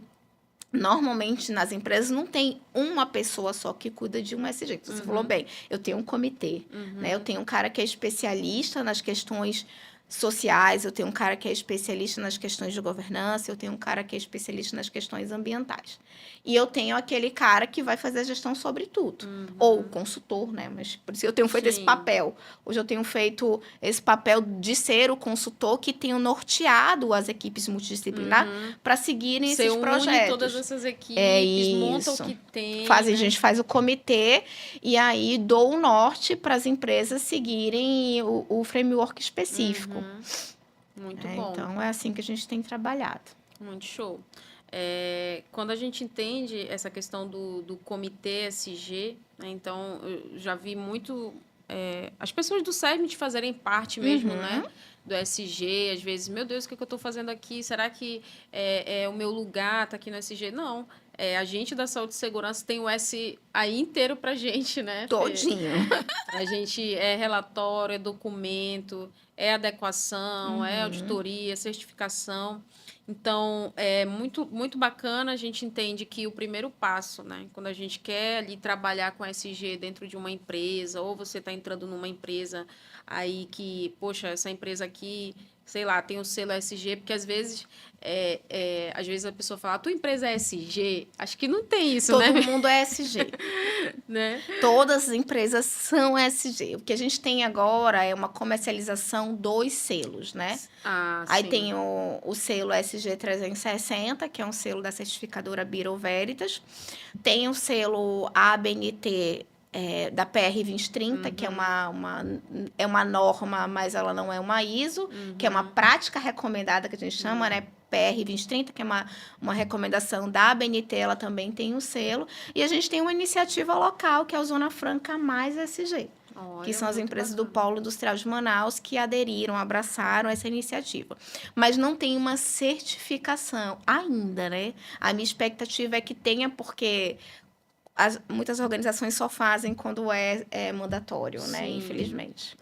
normalmente nas empresas não tem uma pessoa só que cuida de um ESG. Você falou bem, eu tenho um comitê, né? Eu tenho um cara que é especialista nas questões sociais, eu tenho um cara que é especialista nas questões de governança, eu tenho um cara que é especialista nas questões ambientais. E eu tenho aquele cara que vai fazer a gestão sobre tudo. Ou o consultor, né? Mas por isso eu tenho feito esse papel. Hoje eu tenho feito esse papel de ser o consultor que tenho norteado as equipes multidisciplinares para seguirem esses projetos. Une todas essas equipes, monta o que tem. A gente faz o comitê e aí dou o norte para as empresas seguirem o framework específico. Muito bom. Então, é assim que a gente tem trabalhado. Muito show. Quando a gente entende essa questão do comitê SG, né, então, eu já vi muito as pessoas do CERMIT fazerem parte mesmo, né? Do SG, às vezes, meu Deus, o que eu estou fazendo aqui? Será que o meu lugar está aqui no SG? Não. A gente da saúde e segurança tem o S aí inteiro pra gente, né? Todinho. A gente relatório, documento, adequação, auditoria, certificação. Então, é muito, muito bacana. A gente entende que o primeiro passo, né? Quando a gente quer ali trabalhar com SG dentro de uma empresa, ou você está entrando numa empresa aí que, poxa, essa empresa aqui, sei lá, tem o selo SG, porque às vezes a pessoa fala, a tua empresa é SG? Acho que não tem isso, né? Todo mundo é SG. Né? Todas as empresas são SG. O que a gente tem agora é uma comercialização dos selos, né? Aí sim. tem o selo SG 360, que é um selo da certificadora Bureau Veritas. Tem o selo ABNT da PR 2030, que é uma norma, mas ela não é uma ISO, que é uma prática recomendada, que a gente chama, né? PR 2030, que é uma recomendação da ABNT, ela também tem um selo. E a gente tem uma iniciativa local, que é a Zona Franca Mais SG. Que são as empresas do Polo Industrial de Manaus que aderiram, abraçaram essa iniciativa. Mas não tem uma certificação ainda, né? A minha expectativa é que tenha, porque muitas organizações só fazem quando é mandatório, né? Infelizmente.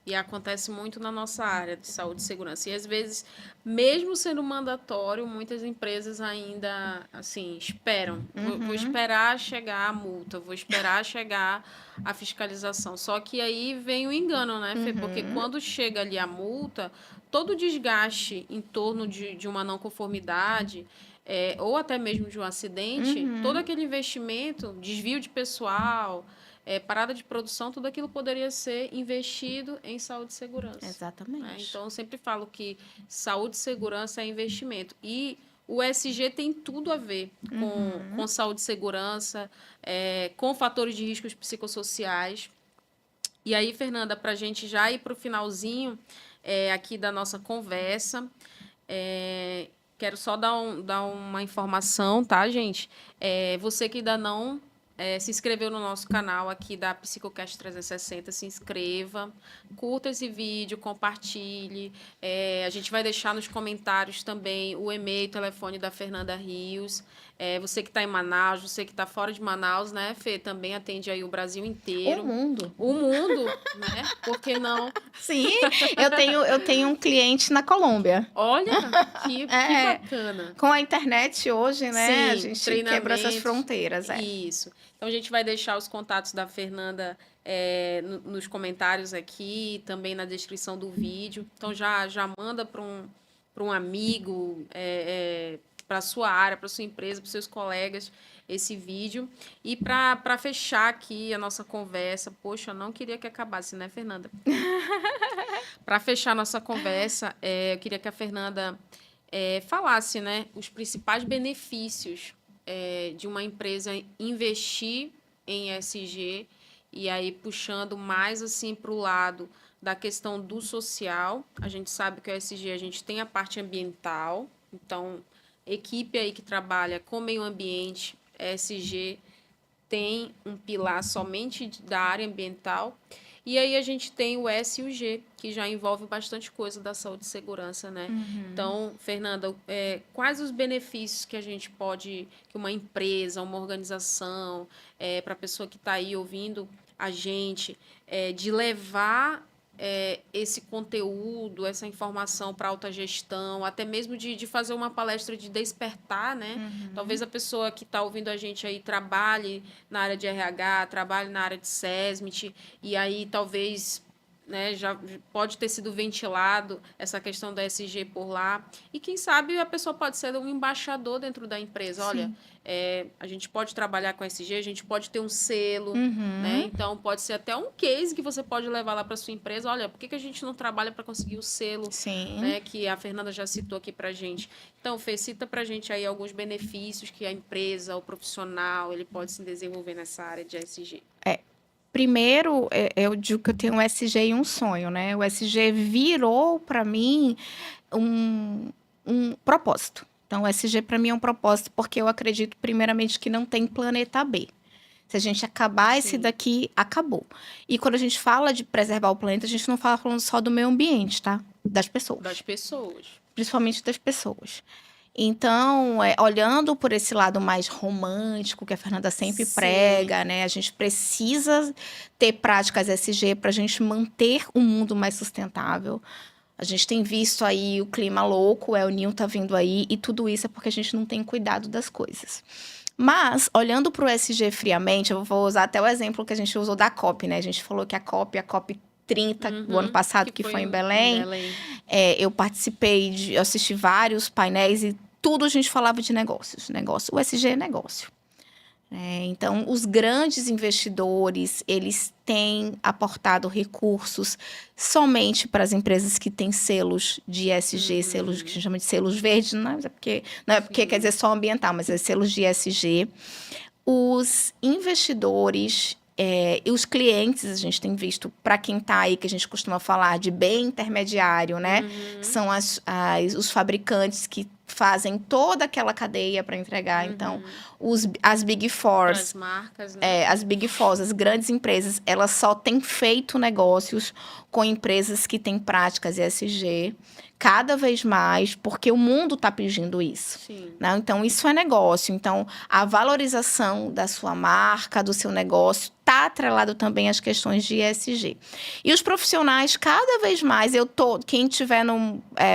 E acontece muito na nossa área de saúde e segurança. E, às vezes, mesmo sendo mandatório, muitas empresas ainda, assim, esperam. Vou esperar chegar a multa, vou esperar chegar a fiscalização. Só que aí vem o engano, né, Fê? Porque quando chega ali a multa, todo o desgaste em torno de uma não conformidade, ou até mesmo de um acidente, todo aquele investimento, desvio de pessoal... parada de produção, tudo aquilo poderia ser investido em saúde e segurança. Exatamente. Então, eu sempre falo que saúde e segurança é investimento. E o ESG tem tudo a ver com saúde e segurança, com fatores de riscos psicossociais. E aí, Fernanda, para a gente já ir para o finalzinho aqui da nossa conversa, quero só dar uma informação, tá, gente? Você que ainda não... se inscreveu no nosso canal aqui da Psicocast 360, se inscreva, curta esse vídeo, compartilhe. A gente vai deixar nos comentários também o e-mail e telefone da Fernanda Rios. Você que está em Manaus, você que está fora de Manaus, né, Fê? Também atende aí o Brasil inteiro. O mundo. O mundo, né? Por que não? Sim, eu tenho um cliente na Colômbia. Olha, que bacana. Com a internet hoje, né? Sim, a gente quebra essas fronteiras. Isso. Então, a gente vai deixar os contatos da Fernanda nos comentários aqui, também na descrição do vídeo. Então, já manda para um amigo, para a sua área, para a sua empresa, para os seus colegas, esse vídeo. E para fechar aqui a nossa conversa, poxa, eu não queria que acabasse, né, Fernanda? Para fechar a nossa conversa, eu queria que a Fernanda falasse, né, os principais benefícios de uma empresa investir em ESG, e aí puxando mais assim para o lado da questão do social. A gente sabe que o ESG, a gente tem a parte ambiental, então equipe aí que trabalha com meio ambiente, ESG, tem um pilar somente da área ambiental. E aí a gente tem o S e o G, que já envolve bastante coisa da saúde e segurança, né? Então, Fernanda, quais os benefícios que a gente pode, que uma empresa, uma organização, para a pessoa que está aí ouvindo a gente, de levar esse conteúdo, essa informação para alta gestão, até mesmo de fazer uma palestra de despertar, né? Talvez a pessoa que está ouvindo a gente aí trabalhe na área de RH, trabalhe na área de SESMIT, e aí talvez, né, já pode ter sido ventilado essa questão da ESG por lá. E quem sabe a pessoa pode ser um embaixador dentro da empresa. Olha, a gente pode trabalhar com ESG, a gente pode ter um selo, né? Então pode ser até um case que você pode levar lá para sua empresa. Olha, por que a gente não trabalha para conseguir o selo, né, que a Fernanda já citou aqui para gente? Então, Fê, cita para gente aí alguns benefícios que a empresa, o profissional, ele pode se desenvolver nessa área de ESG. Primeiro, eu digo que eu tenho um SG e um sonho, né? O SG virou para mim um propósito. Então, o SG para mim é um propósito porque eu acredito, primeiramente, que não tem planeta B. Se a gente acabar esse daqui, acabou. E quando a gente fala de preservar o planeta, a gente não fala falando só do meio ambiente, tá? Das pessoas. Das pessoas. Principalmente das pessoas. Então, olhando por esse lado mais romântico que a Fernanda sempre prega, né? A gente precisa ter práticas SG para a gente manter um mundo mais sustentável. A gente tem visto aí o clima louco, o El Niño tá vindo aí, e tudo isso é porque a gente não tem cuidado das coisas. Mas, olhando para o SG friamente, eu vou usar até o exemplo que a gente usou da COP, né? A gente falou que a COP 30, o ano passado, que foi em Belém. Eu participei, eu assisti vários painéis e tudo a gente falava de negócios. O SG é negócio. Então, os grandes investidores, eles têm aportado recursos somente para as empresas que têm selos de ESG, selos que a gente chama de selos verdes, não é porque quer dizer só ambiental, mas é selos de ESG. Os investidores e os clientes, a gente tem visto, para quem está aí, que a gente costuma falar de bem intermediário, né? São os fabricantes que fazem toda aquela cadeia para entregar. Então, as Big Fours, as marcas, né? As Big Fours, as grandes empresas, elas só têm feito negócios com empresas que têm práticas ESG cada vez mais, porque o mundo está pedindo isso. Né? Então, isso é negócio. Então, a valorização da sua marca, do seu negócio, está atrelado também às questões de ESG. E os profissionais, cada vez mais, quem estiver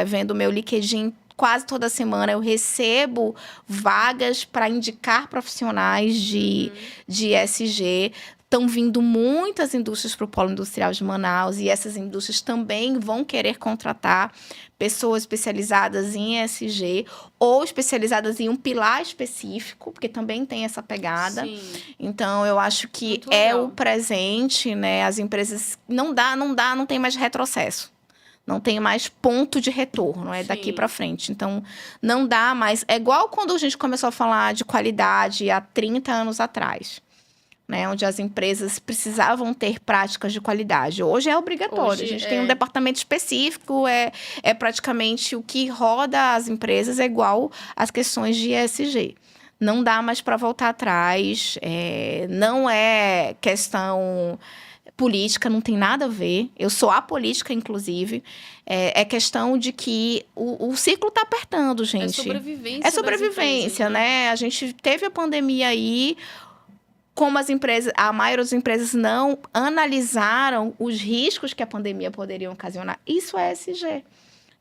vendo o meu LinkedIn, quase toda semana eu recebo vagas para indicar profissionais de ESG. Estão vindo muitas indústrias para o Polo Industrial de Manaus e essas indústrias também vão querer contratar pessoas especializadas em ESG ou especializadas em um pilar específico, porque também tem essa pegada. Então, eu acho que o presente, né? As empresas não tem mais retrocesso. Não tem mais ponto de retorno, daqui para frente. Então, não dá mais. É igual quando a gente começou a falar de qualidade há 30 anos atrás, né? Onde as empresas precisavam ter práticas de qualidade. Hoje é obrigatório. A gente tem um departamento específico, é praticamente o que roda as empresas, é igual às questões de ESG. Não dá mais para voltar atrás, não é questão política, não tem nada a ver. Eu sou apolítica, inclusive. É questão de que o ciclo está apertando, gente. É sobrevivência, empresas, né? A gente teve a pandemia aí, como a maioria das empresas não analisaram os riscos que a pandemia poderia ocasionar. Isso é ESG.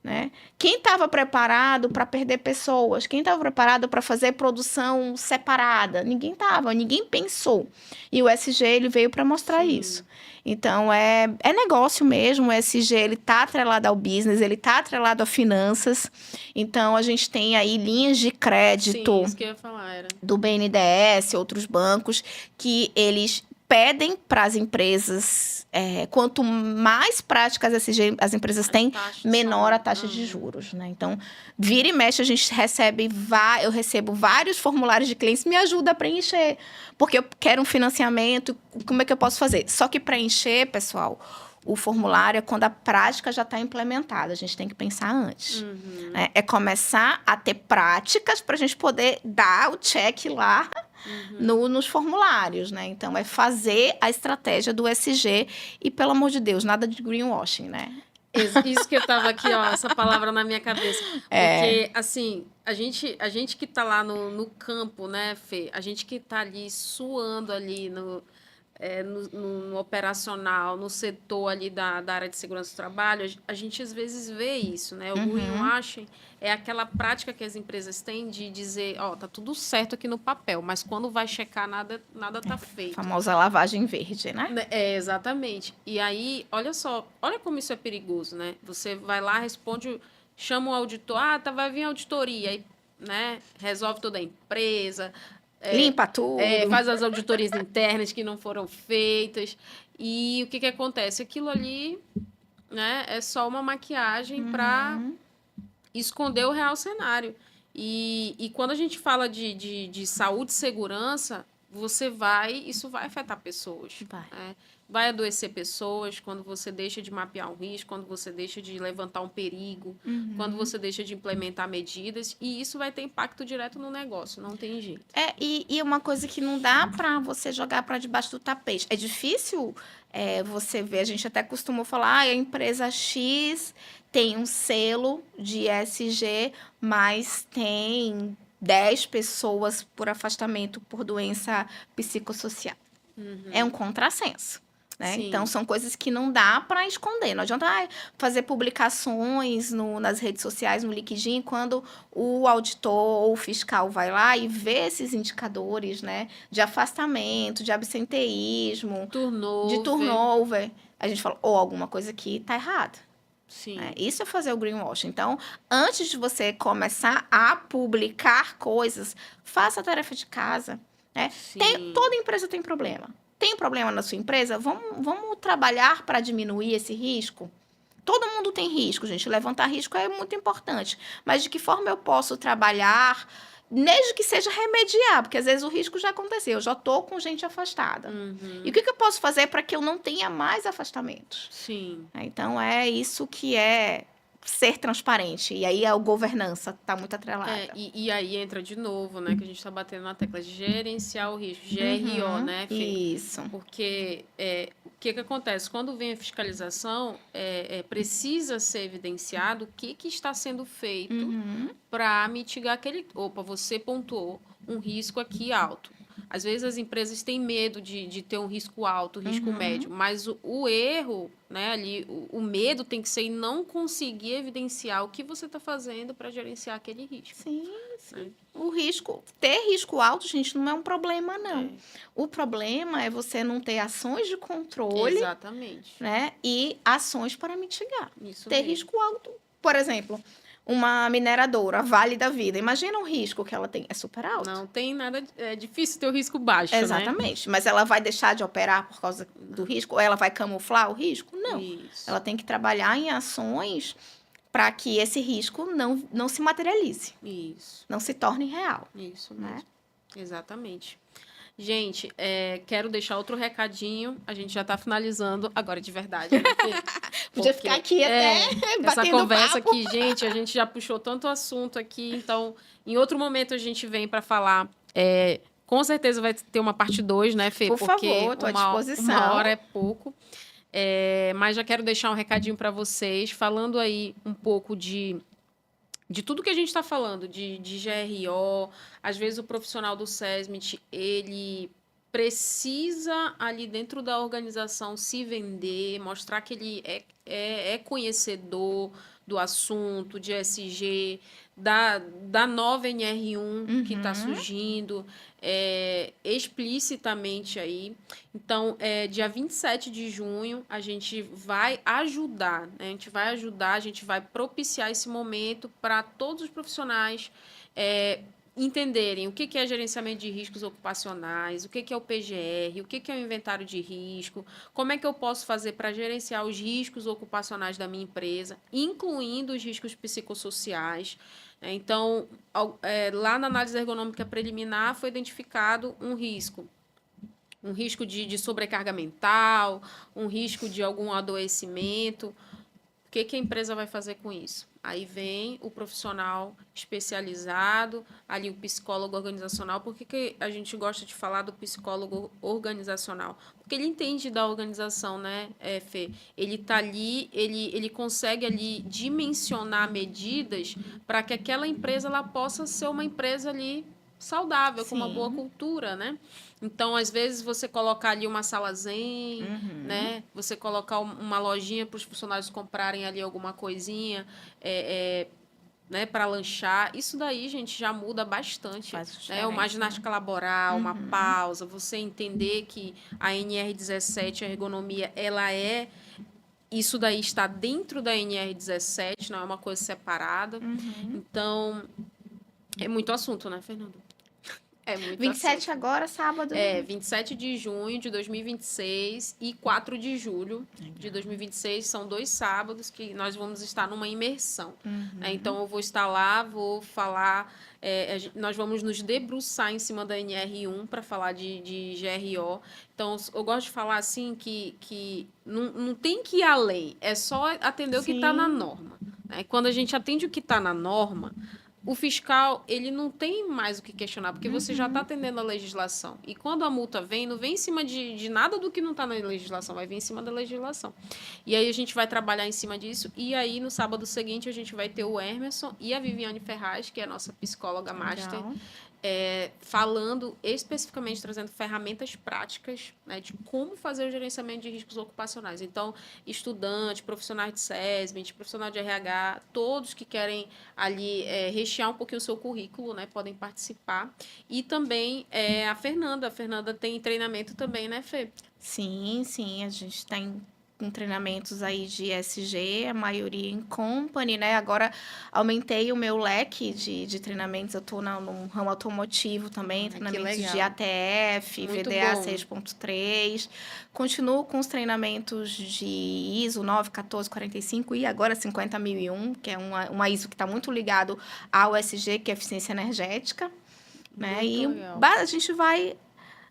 Né? Quem estava preparado para perder pessoas? Quem estava preparado para fazer produção separada? Ninguém estava, ninguém pensou. E o ESG ele veio para mostrar isso. Então, é negócio mesmo. O ESG está atrelado ao business, ele está atrelado a finanças. Então, a gente tem aí linhas de crédito isso que eu ia falar, do BNDES, outros bancos, que eles pedem para as empresas, quanto mais práticas as empresas têm, menor a taxa de juros, né? Então, vira e mexe, eu recebo vários formulários de clientes, me ajuda a preencher, porque eu quero um financiamento, como é que eu posso fazer? Só que preencher, pessoal, o formulário é quando a prática já está implementada. A gente tem que pensar antes. É começar a ter práticas para a gente poder dar o check lá nos formulários, né? Então, é fazer a estratégia do ESG e, pelo amor de Deus, nada de greenwashing, né? Isso que eu tava aqui, ó, essa palavra na minha cabeça. Porque, assim, a gente que tá lá no campo, né, Fê? A gente que tá ali suando ali no operacional, no setor ali da área de segurança do trabalho, a gente às vezes vê isso, né? O greenwashing é aquela prática que as empresas têm de dizer, ó, tá tudo certo aqui no papel, mas quando vai checar, nada tá feito. A famosa lavagem verde, né? Exatamente. E aí, olha só, olha como isso é perigoso, né? Você vai lá, responde, chama o auditor, vai vir a auditoria, aí, né? Resolve toda a empresa, limpa tudo. faz as auditorias internas que não foram feitas. E o que acontece? Aquilo ali, né, é só uma maquiagem para esconder o real cenário. E quando a gente fala de saúde e segurança, isso vai afetar pessoas. Vai adoecer pessoas quando você deixa de mapear um risco, quando você deixa de levantar um perigo, quando você deixa de implementar medidas, e isso vai ter impacto direto no negócio, não tem jeito. E uma coisa que não dá para você jogar para debaixo do tapete. É difícil você ver, a gente até costumou falar, a empresa X tem um selo de ESG, mas tem 10 pessoas por afastamento por doença psicossocial. É um contrassenso. Né? Então, são coisas que não dá para esconder. Não adianta fazer publicações nas redes sociais, no LinkedIn, quando o auditor ou o fiscal vai lá e vê esses indicadores, né, de afastamento, de absenteísmo, de turnover. A gente fala, alguma coisa aqui está errada. Sim. Isso é fazer o greenwashing. Então, antes de você começar a publicar coisas, faça a tarefa de casa. Né? Toda empresa tem problema. Tem problema na sua empresa? Vamos trabalhar para diminuir esse risco? Todo mundo tem risco, gente. Levantar risco é muito importante. Mas de que forma eu posso trabalhar, desde que seja remediar? Porque às vezes o risco já aconteceu. Eu já estou com gente afastada. E o que eu posso fazer para que eu não tenha mais afastamentos? Sim. Então, é isso que é ser transparente. E aí a governança está muito atrelada. E aí entra de novo, né? Que a gente está batendo na tecla de gerenciar o risco, GRO, né, Fê? Isso. Porque o que acontece? Quando vem a fiscalização, precisa ser evidenciado o que está sendo feito para mitigar aquele... Opa, você pontuou um risco aqui alto. Às vezes as empresas têm medo de ter um risco alto, risco médio, mas o erro, né, ali, o medo tem que ser em não conseguir evidenciar o que você está fazendo para gerenciar aquele risco. Sim. Né? Ter risco alto, gente, não é um problema, não. O problema é você não ter ações de controle. Exatamente. Né, e ações para mitigar. Isso ter mesmo. risco alto. Por exemplo, uma mineradora, Vale da Vida. Imagina o risco que ela tem. É super alto. Não tem nada... É difícil ter o risco baixo, Exatamente. Né? Mas ela vai deixar de operar por causa do risco? Ou ela vai camuflar o risco? Não. Isso. Ela tem que trabalhar em ações para que esse risco não se materialize. Isso. Não se torne real. Isso mesmo. Né? Exatamente. Gente, quero deixar outro recadinho. A gente já está finalizando agora de verdade. Né? Podia ficar aqui até batendo essa conversa papo. aqui, gente, a gente já puxou tanto assunto aqui. Então, em outro momento a gente vem para falar. Com certeza vai ter uma parte 2, né, Fê? Por favor, estou à disposição. Uma hora é pouco. Mas já quero deixar um recadinho para vocês, falando aí um pouco de tudo que a gente está falando, de GRO. Às vezes o profissional do SESMIT, ele precisa ali dentro da organização se vender, mostrar que ele é conhecedor do assunto, de ESG, da nova NR1 que está surgindo explicitamente aí. Então, dia 27 de junho, a gente vai ajudar, né? A gente vai propiciar esse momento para todos os profissionais entenderem o que é gerenciamento de riscos ocupacionais, o que é o PGR, o que é o inventário de risco, como é que eu posso fazer para gerenciar os riscos ocupacionais da minha empresa, incluindo os riscos psicossociais. Então, lá na análise ergonômica preliminar foi identificado um risco de sobrecarga mental, um risco de algum adoecimento. que a empresa vai fazer com isso? Aí vem o profissional especializado, ali o psicólogo organizacional. Por que a gente gosta de falar do psicólogo organizacional? Porque ele entende da organização, né, Fê? Ele está ali, ele consegue ali dimensionar medidas para que aquela empresa ela possa ser uma empresa ali saudável, com uma boa cultura, né? Então, às vezes, você colocar ali uma sala zen, né? Você colocar uma lojinha para os funcionários comprarem ali alguma coisinha, né, para lanchar. Isso daí, gente, já muda bastante. Né? Uma ginástica laboral, uma pausa, você entender que a NR17, a ergonomia, ela é... Isso daí está dentro da NR17, não é uma coisa separada. Então, é muito assunto, né, Fernando? É muito 27 assunto. agora, sábado. 27 de junho de 2026 e 4 de julho de 2026. São 2 sábados que nós vamos estar numa imersão. Então, eu vou estar lá, vou falar... nós vamos nos debruçar em cima da NR1 para falar de GRO. Então, eu gosto de falar assim que não tem que ir além. É só atender o que está na norma. Né? Quando a gente atende o que está na norma... O fiscal, ele não tem mais o que questionar, porque você já está atendendo a legislação. E quando a multa vem, não vem em cima de nada do que não está na legislação, vai vir em cima da legislação. E aí a gente vai trabalhar em cima disso, e aí no sábado seguinte a gente vai ter o Emerson e a Viviane Ferraz, que é a nossa psicóloga master, falando especificamente, trazendo ferramentas práticas, né, de como fazer o gerenciamento de riscos ocupacionais. Então, estudante, profissionais de SESMIT, profissional de RH, todos que querem ali rechear um pouquinho o seu currículo, né, podem participar. E também a Fernanda. A Fernanda tem treinamento também, né, Fê? Sim, a gente tem com treinamentos aí de SG, a maioria em company, né? Agora aumentei o meu leque de treinamentos, eu estou no ramo automotivo também, treinamentos de ATF, muito VDA bom. 6.3. Continuo com os treinamentos de ISO 914045 e agora 50001, que é uma ISO que está muito ligado ao SG, que é eficiência energética. Né? E a gente vai...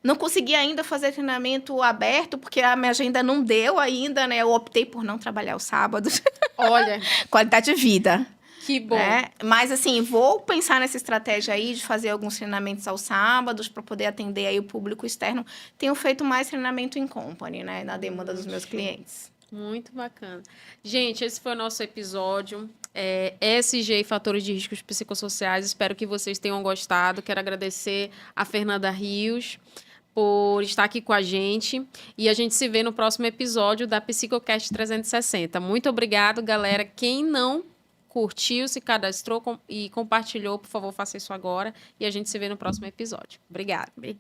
Não consegui ainda fazer treinamento aberto, porque a minha agenda não deu ainda, né? Eu optei por não trabalhar os sábados. Olha. Qualidade de vida. Que bom. Né? Mas, assim, vou pensar nessa estratégia aí de fazer alguns treinamentos aos sábados para poder atender aí o público externo. Tenho feito mais treinamento em company, né? Na demanda dos meus clientes. Muito bacana. Gente, esse foi o nosso episódio. ESG e fatores de riscos psicossociais. Espero que vocês tenham gostado. Quero agradecer a Fernanda Rios por estar aqui com a gente. E a gente se vê no próximo episódio da Psicocast 360. Muito obrigado, galera. Quem não curtiu, se cadastrou e compartilhou, por favor, faça isso agora. E a gente se vê no próximo episódio. Obrigada. Obrigada.